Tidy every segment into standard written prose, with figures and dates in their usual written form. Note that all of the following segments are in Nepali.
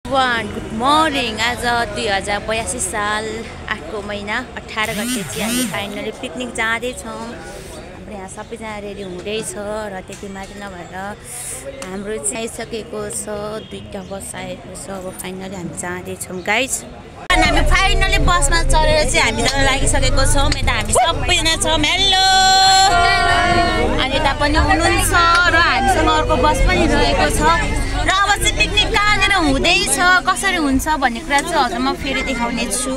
Good morning. आज 2082 साल 8 महिना 18 गते चाहिँ हामी फाइनली पिकनिक जाँदैछौँ। हाम्रो यहाँ सबैजना रेडी हुँदैछ र त्यति मात्र नभएर हाम्रो चाहिँ आइसकेको छ, 2टा बस आएको छ। अब फाइनली हामी जाँदैछौँ गाइज। हामी फाइनली बसमा चढेर चाहिँ हामी जान लागिसकेको छौँ। यता हामी सबैजना छौँ। हेलो, अनि यता पनि हुनुहुन्छ र हामीसँग अर्को बस पनि रहेको छ। र अब चाहिँ पिकनिक कहाँनिर हुँदैछ, कसरी हुन्छ भन्ने कुरा चाहिँ हजुर म फेरि देखाउने छु।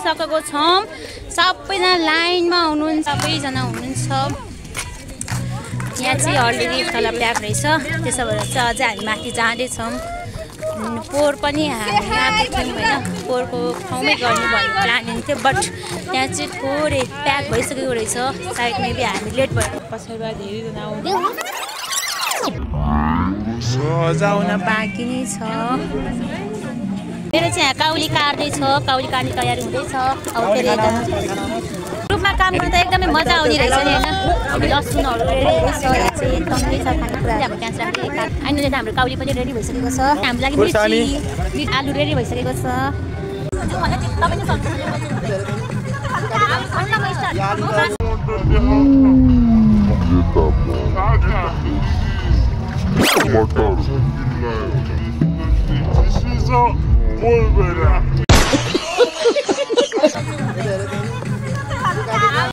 सकेको छौँ। सबैजना लाइनमा हुनुहुन्छ, सबैजना हुनुहुन्छ। यहाँ चाहिँ अलरेडी तल प्याक रहेछ, त्यसो भएर चाहिँ अझै हामी माथि जाँदैछौँ। पोहोर पनि हामी आएको थियौँ होइन, पोहोरको ठाउँमै गर्ने भन्ने प्लानिङ थियो, बट यहाँ चाहिँ थोरै प्याक भइसकेको रहेछ। सायद मेबी हामी लेट भएर पछाडिबाट धेरैजना आउन बाँकी नै छ। मेरो चाहिँ यहाँ काउली काट्दैछ, काउली काट्ने तयारी हुँदैछ। अब फेरि ग्रुपमा काम गर्दा एकदमै मजा आउने रहेछ नि होइन। लसुनहरू रेडी हुँदैछ, यहाँ चाहिँ एकदमै छ खानेकुरा। हाम्रो त्यहाँ राखेँ अहिले त हाम्रो काउली पनि रेडी भइसकेको छ। हाम्रो लागि मिर्ची आलु रेडी भइसकेको छ।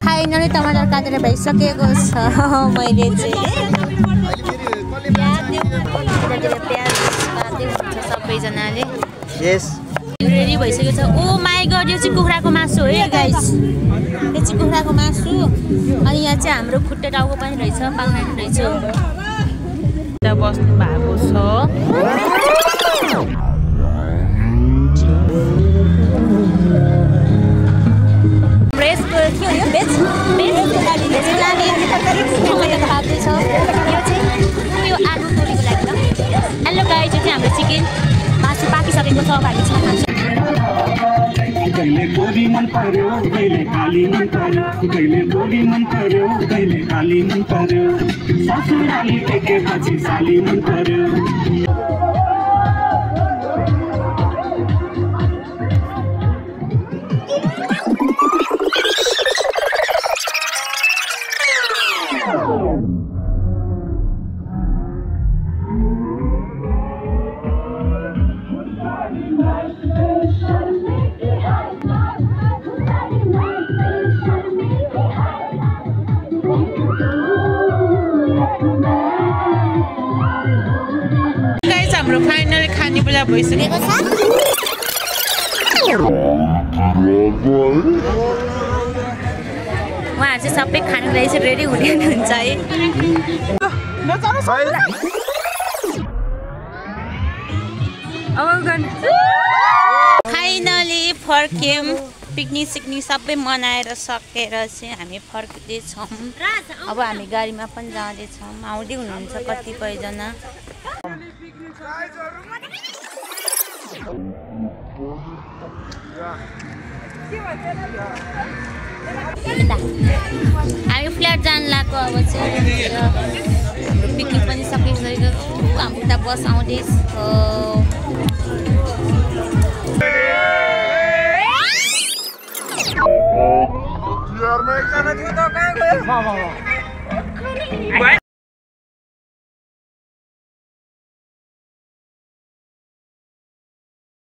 फाइनली टमाटर काटेर भइसकेको छ। मैले चाहिँ प्याज काट्दै हुन्छ सबैजनाले। रेडी भइसकेको छ। ओ माई गॉड, यो चाहिँ कुखुराको मासु हो है गाइस, यो चाहिँ कुखुराको मासु। अनि यहाँ चाहिँ हाम्रो खुट्टा टाउको पनि रहेछ, पाल्ना पनि रहेछ। बस्नु भएको छ। हेलो गाइस, यो चाहिँ हाम्रो चिकन मासु पाकिसकेको छ। हामी कहिले गोली मन पर्यो, कहिले काली मन पर्यो, कहिले गोली मन पर्यो, कहिले काली मन पर्यो, ससुराली टेकेपछि साली मन पर्यो। हाम्रो फाइनल खाने बेला भइसकेको छ। उहाँहरू चाहिँ सबै खानुको लागि चाहिँ रेडी हुने हुन्छ है। फाइनली फर्क्यौँ, पिकनिक सिकनिक सबै मनाएर सकेर चाहिँ हामी फर्किँदैछौँ। अब हामी गाडीमा पनि जाँदैछौँ। आउँदै हुनुहुन्छ कतिपयजना। हामी फ्ल्याट जान लाग्यो। अब चाहिँ हाम्रो पिकनिक पनि सकिसकेको। हाम्रो त बस आउँदैछ।